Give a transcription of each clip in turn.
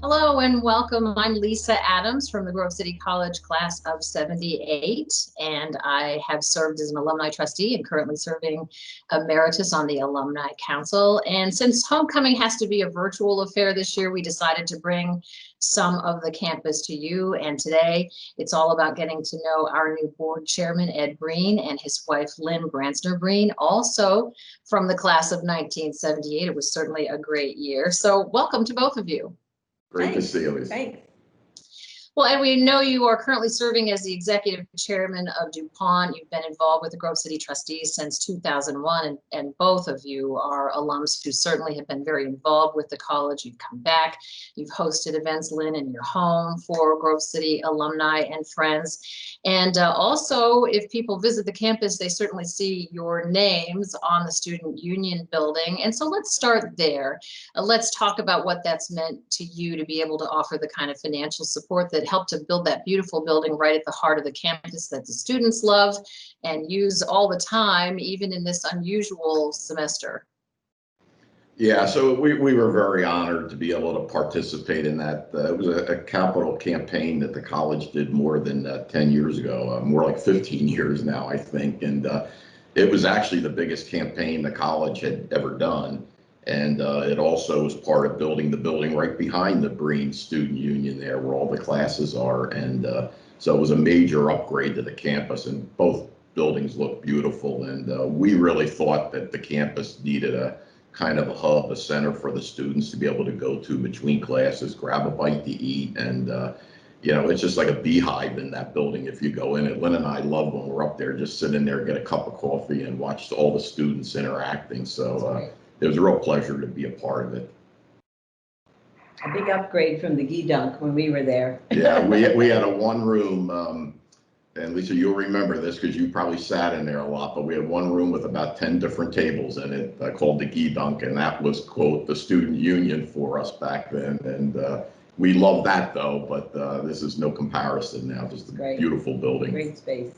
Hello and welcome. I'm Lisa Adams from the Grove City College class of 78, and I have served as an alumni trustee and currently serving emeritus on the Alumni Council. And since homecoming has to be a virtual affair this year, we decided to bring some of the campus to you. And today it's all about getting to know our new board chairman, Ed Breen, and his wife, Lynn Branstner Breen, also from the class of 1978. It was certainly a great year. So welcome to both of you. Great to see you, Lisa. Thanks. Well, and we know you are currently serving as the executive chairman of DuPont. You've been involved with the Grove City Trustees since 2001, and both of you are alums who certainly have been very involved with the college. You've come back, you've hosted events, Lynn, in your home for Grove City alumni and friends. And also, if people visit the campus, they certainly see your names on the Student Union building. And so let's start there. Let's talk about what that's meant to you to be able to offer the kind of financial support that helped to build that beautiful building right at the heart of the campus that the students love and use all the time, even in this unusual semester. Yeah, so we were very honored to be able to participate in that. It was a capital campaign that the college did more than 10 years ago, more like 15 years now, I think. And it was actually the biggest campaign the college had ever done. And it also was part of building the building right behind the Breen Student Union there where all the classes are. And so it was a major upgrade to the campus, and both buildings look beautiful. And we really thought that the campus needed a kind of a hub, a center for the students to be able to go to between classes, grab a bite to eat. And, you know, it's just like a beehive in that building if you go in it. Lynn and I love when we're up there, just sit in there, get a cup of coffee and watch all the students interacting. So it was a real pleasure to be a part of it. A big upgrade from the Gee Dunk when we were there. Yeah, we had a one room, and Lisa, you'll remember this because you probably sat in there a lot, but we had one room with about 10 different tables in it called the Gee Dunk, and that was, quote, the student union for us back then. And we love that though, but this is no comparison now, just a beautiful building. Great space.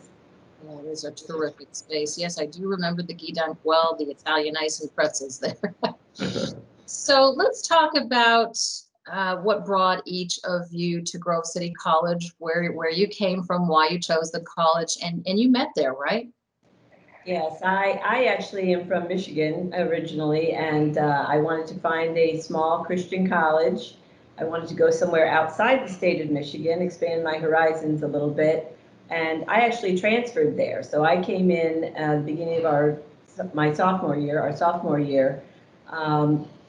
Yeah, it is a terrific space. Yes, I do remember the Gee Dunk well, the Italian ice and pretzels there. So let's talk about what brought each of you to Grove City College, where you came from, why you chose the college, and you met there, right? Yes, I actually am from Michigan originally, and I wanted to find a small Christian college. I wanted to go somewhere outside the state of Michigan, expand my horizons a little bit. And I actually transferred there. So I came in at the beginning of my sophomore year,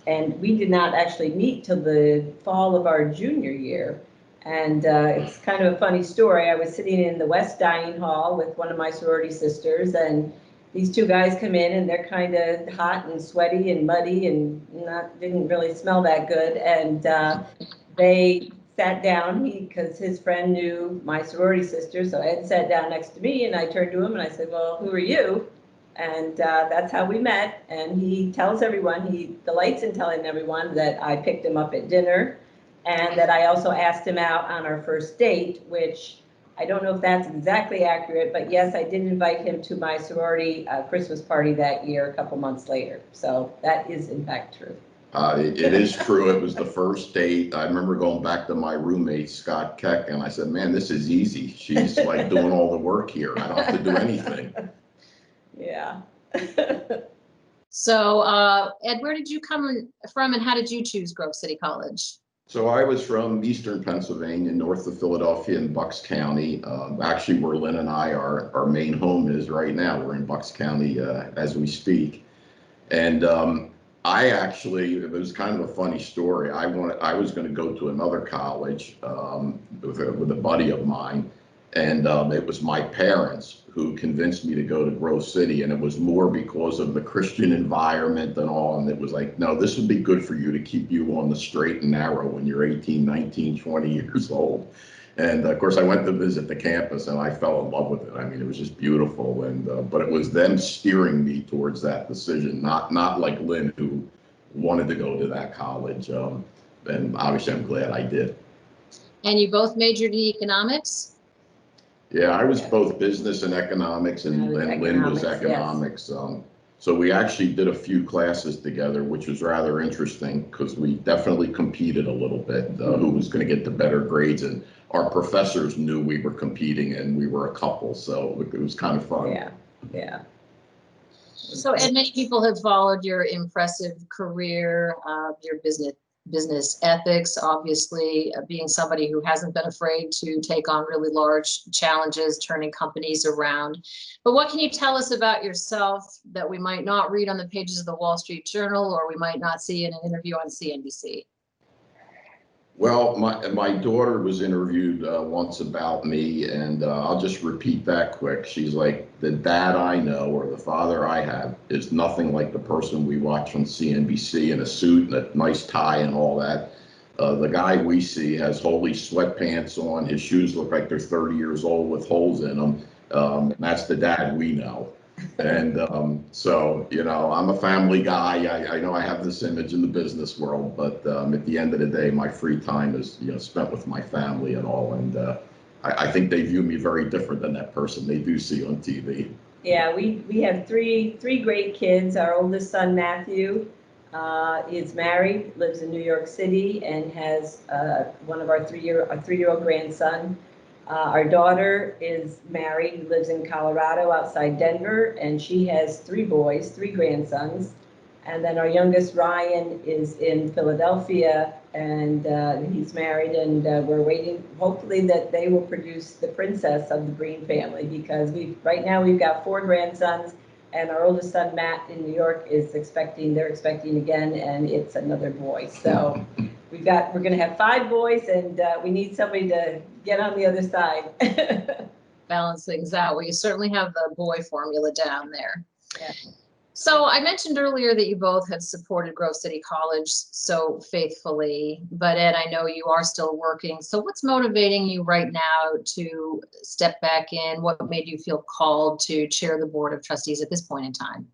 and we did not actually meet till the fall of our junior year. And it's kind of a funny story. I was sitting in the West Dining Hall with one of my sorority sisters, and these two guys come in, and they're kind of hot and sweaty and muddy and didn't really smell that good. And they sat down, because his friend knew my sorority sister, so Ed sat down next to me, and I turned to him and I said, well, who are you? And that's how we met. And he tells everyone, he delights in telling everyone that I picked him up at dinner and that I also asked him out on our first date, which I don't know if that's exactly accurate, but yes, I did invite him to my sorority Christmas party that year a couple months later. So that is in fact true. It is true. It was the first date. I remember going back to my roommate, Scott Keck, and I said, man, this is easy. She's like doing all the work here. I don't have to do anything. Yeah. So, Ed, where did you come from and how did you choose Grove City College? So I was from Eastern Pennsylvania, north of Philadelphia in Bucks County. Actually, where Lynn and I, our main home is right now. We're in Bucks County as we speak. And it was kind of a funny story. I was going to go to another college with a buddy of mine, and it was my parents who convinced me to go to Grove City, and it was more because of the Christian environment and all. And it was like, no, this would be good for you to keep you on the straight and narrow when you're 18, 19, 20 years old. And of course, I went to visit the campus and I fell in love with it. I mean, it was just beautiful. And but it was them steering me towards that decision, not like Lynn, who wanted to go to that college. And obviously, I'm glad I did. And you both majored in economics? Yeah, I was both business and economics, and Lynn was economics. Yes. So we actually did a few classes together, which was rather interesting because we definitely competed a little bit, who was going to get the better grades. And our professors knew we were competing and we were a couple. So it was kind of fun. Yeah, yeah. So, and many people have followed your impressive career, your business ethics, obviously, being somebody who hasn't been afraid to take on really large challenges, turning companies around. But what can you tell us about yourself that we might not read on the pages of the Wall Street Journal, or we might not see in an interview on CNBC? Well, my daughter was interviewed once about me, and I'll just repeat that quick. She's like, the dad I know or the father I have is nothing like the person we watch on CNBC in a suit and a nice tie and all that. The guy we see has holy sweatpants on. His shoes look like they're 30 years old with holes in them. And that's the dad we know. And so, you know, I'm a family guy. I know I have this image in the business world, but at the end of the day, my free time is, you know, spent with my family and all. And I think they view me very different than that person they do see on TV. Yeah, we have three great kids. Our oldest son, Matthew, is married, lives in New York City, and has one of our three-year-old grandson. Our daughter is married, lives in Colorado outside Denver, and she has three boys, three grandsons. And then our youngest, Ryan, is in Philadelphia, and he's married, and we're waiting, hopefully, that they will produce the princess of the Breen family, because right now we've got four grandsons, and our oldest son, Matt, in New York, they're expecting again, and it's another boy. So we're going to have five boys, and we need somebody to get on the other side. Balance things out. Well, you certainly have the boy formula down there. Yeah. So I mentioned earlier that you both have supported Grove City College so faithfully, but Ed, I know you are still working. So what's motivating you right now to step back in? What made you feel called to chair the Board of Trustees at this point in time?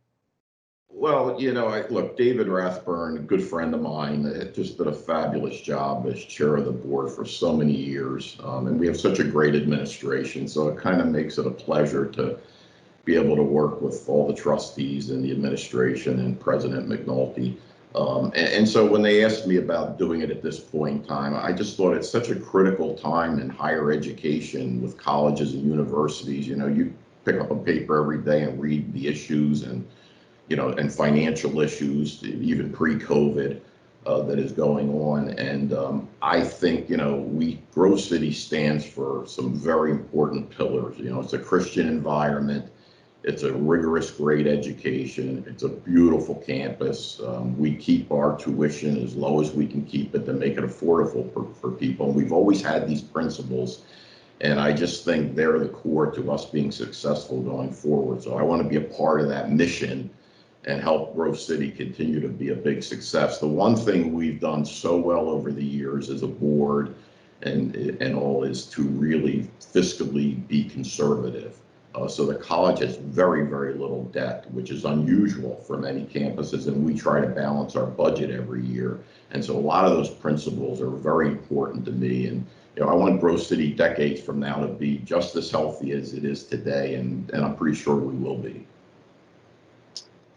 Well, you know, look, David Rathburn, a good friend of mine, just did a fabulous job as chair of the board for so many years. And we have such a great administration. So it kind of makes it a pleasure to be able to work with all the trustees and the administration and President McNulty. And so when they asked me about doing it at this point in time, I just thought it's such a critical time in higher education with colleges and universities. You know, you pick up a paper every day and read the issues and, you know, and financial issues, even pre-COVID, that is going on. And I think, you know, Grove City stands for some very important pillars. You know, it's a Christian environment. It's a rigorous, great education. It's a beautiful campus. We keep our tuition as low as we can keep it to make it affordable for people. We've always had these principles, and I just think they're the core to us being successful going forward. So I want to be a part of that mission and help Grove City continue to be a big success. The one thing we've done so well over the years as a board and all is to really fiscally be conservative. So the college has very, very little debt, which is unusual for many campuses, and we try to balance our budget every year. And so a lot of those principles are very important to me. And you know, I want Grove City decades from now to be just as healthy as it is today, and I'm pretty sure we will be.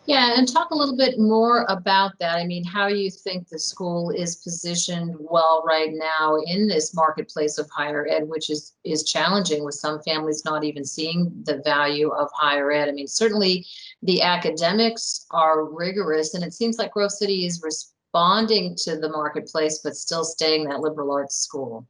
Yeah, and talk a little bit more about that. I mean, how you think the school is positioned well right now in this marketplace of higher ed, which is challenging with some families not even seeing the value of higher ed. I mean, certainly the academics are rigorous, and it seems like Grove City is responding to the marketplace, but still staying that liberal arts school.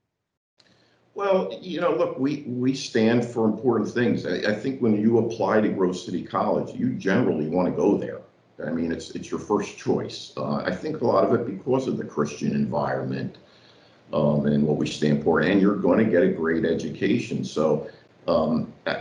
Well, you know, look, we stand for important things. I think when you apply to Grove City College, you generally want to go there. I mean, it's your first choice. I think a lot of it because of the Christian environment and what we stand for, and you're going to get a great education. So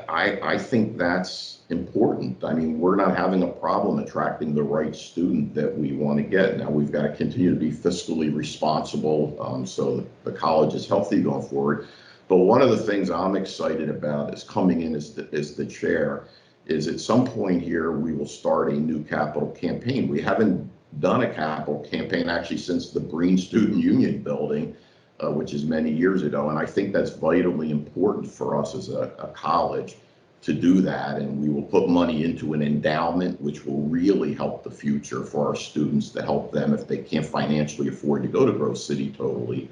I think that's important. I mean, we're not having a problem attracting the right student that we want to get. Now, we've got to continue to be fiscally responsible so the college is healthy going forward. But one of the things I'm excited about is coming in as the chair is at some point here, we will start a new capital campaign. We haven't done a capital campaign actually since the Breen Student Union building, which is many years ago. And I think that's vitally important for us as a college to do that, and we will put money into an endowment, which will really help the future for our students, to help them if they can't financially afford to go to Grove City totally.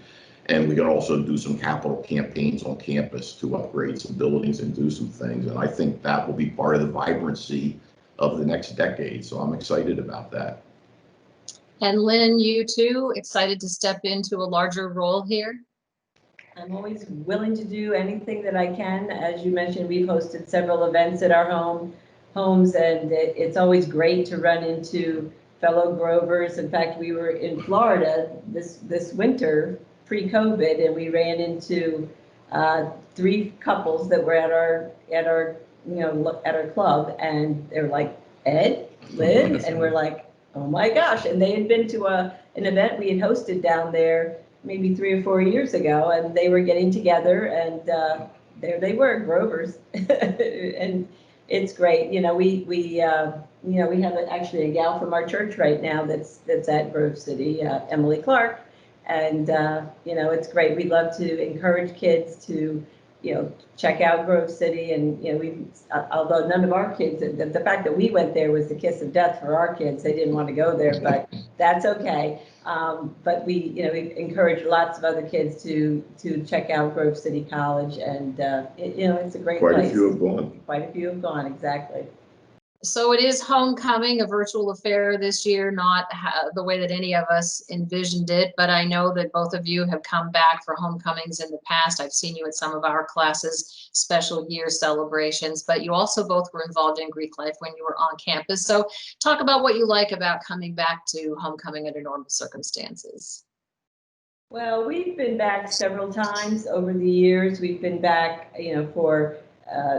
And we can also do some capital campaigns on campus to upgrade some buildings and do some things. And I think that will be part of the vibrancy of the next decade. So I'm excited about that. And Lynn, you too, excited to step into a larger role here? I'm always willing to do anything that I can. As you mentioned, we've hosted several events at our homes, and it's always great to run into fellow Grovers. In fact, we were in Florida this winter, pre-COVID, and we ran into 3 couples that were at our club, and they're like, Ed, Lynn, and we're like, oh my gosh! And they had been to an event we had hosted down there maybe 3 or 4 years ago, and they were getting together, and there they were, Grovers, and it's great. We have actually a gal from our church right now that's at Grove City, Emily Clark, and it's great. We love to encourage kids to check out Grove City, and although none of our kids, the fact that we went there was the kiss of death for our kids. They didn't want to go there, but that's okay. But we encourage lots of other kids to check out Grove City College, and it's a great place. Quite a few have gone. Quite a few have gone, exactly. So it is homecoming, a virtual affair this year, not the way that any of us envisioned it, but I know that both of you have come back for homecomings in the past. I've seen you at some of our classes, special year celebrations, but you also both were involved in Greek life when you were on campus. So talk about what you like about coming back to homecoming under normal circumstances. Well, we've been back several times over the years. We've been back, for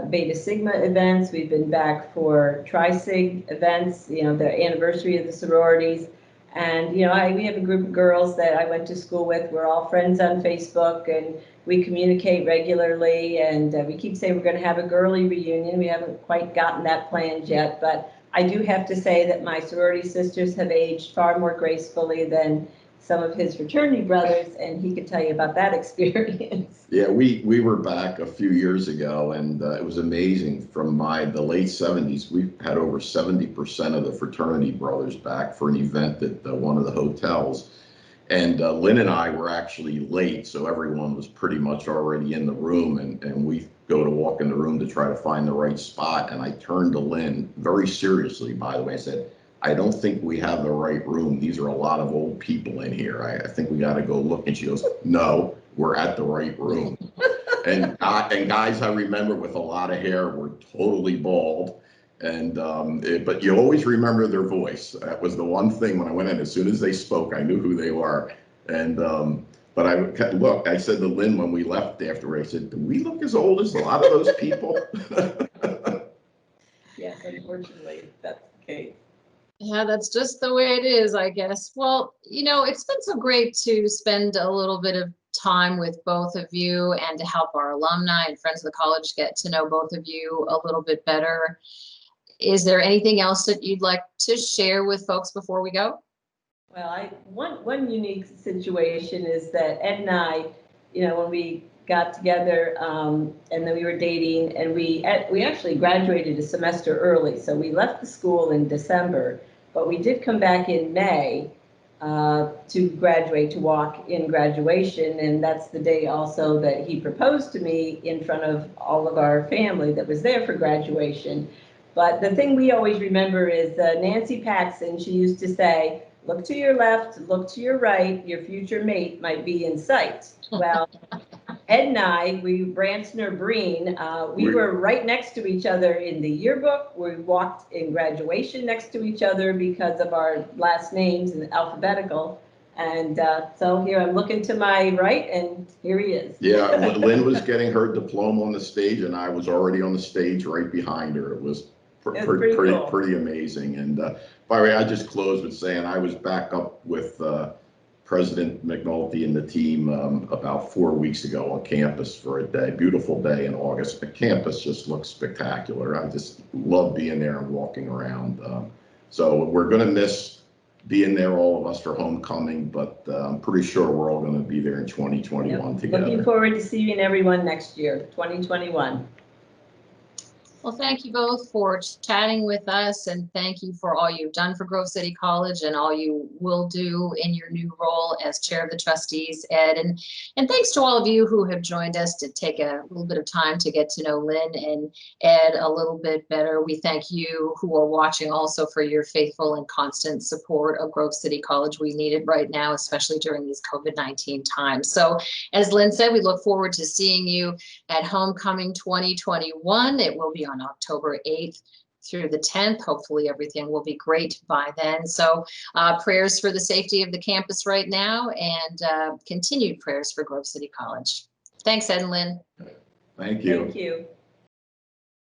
Beta Sigma events. We've been back for Tri-Sig events, the anniversary of the sororities. And, we have a group of girls that I went to school with. We're all friends on Facebook, and we communicate regularly. And we keep saying we're going to have a girly reunion. We haven't quite gotten that planned yet. But I do have to say that my sorority sisters have aged far more gracefully than some of his fraternity brothers, and he could tell you about that experience. Yeah, we were back a few years ago, and it was amazing. From the late 70s, we've had over 70% of the fraternity brothers back for an event at one of the hotels. And Lynn and I were actually late, so everyone was pretty much already in the room, and we go to walk in the room to try to find the right spot. And I turned to Lynn, very seriously, by the way, I said, I don't think we have the right room. These are a lot of old people in here. I think we got to go look. And she goes, no, we're at the right room. and guys I remember with a lot of hair were totally bald. And but you always remember their voice. That was the one thing when I went in. As soon as they spoke, I knew who they were. And but I said to Lynn when we left afterward, I said, do we look as old as a lot of those people? Yes, unfortunately, that's the case. Yeah, that's just the way it is, I guess. Well, it's been so great to spend a little bit of time with both of you and to help our alumni and friends of the college get to know both of you a little bit better. Is there anything else that you'd like to share with folks before we go? Well, one unique situation is that Ed and I, when we got together and then we were dating, and we actually graduated a semester early. So we left the school in December, but we did come back in May to graduate, to walk in graduation. And that's the day also that he proposed to me in front of all of our family that was there for graduation. But the thing we always remember is Nancy Paxson. She used to say, look to your left, look to your right, your future mate might be in sight. Well, Ed and I, Branstner, Breen, we were right next to each other in the yearbook. We walked in graduation next to each other because of our last names in alphabetical. And so here I'm looking to my right, and here he is. Yeah, Lynn was getting her diploma on the stage, and I was already on the stage right behind her. It was pretty amazing. And by the way, I just closed with saying I was back up with President McNulty and the team about 4 weeks ago on campus for a day, beautiful day in August. The campus just looks spectacular. I just love being there and walking around. So we're going to miss being there, all of us, for homecoming, but I'm pretty sure we're all going to be there in 2021 together. Looking forward to seeing everyone next year, 2021. Well, thank you both for chatting with us, and thank you for all you've done for Grove City College and all you will do in your new role as chair of the trustees, Ed. And thanks to all of you who have joined us to take a little bit of time to get to know Lynn and Ed a little bit better. We thank you who are watching also for your faithful and constant support of Grove City College. We need it right now, especially during these COVID-19 times. So as Lynn said, we look forward to seeing you at Homecoming 2021. It will be on October 8th through the 10th. Hopefully everything will be great by then. So prayers for the safety of the campus right now, and continued prayers for Grove City College. Thanks, Ed and Lynn. Thank you. Thank you.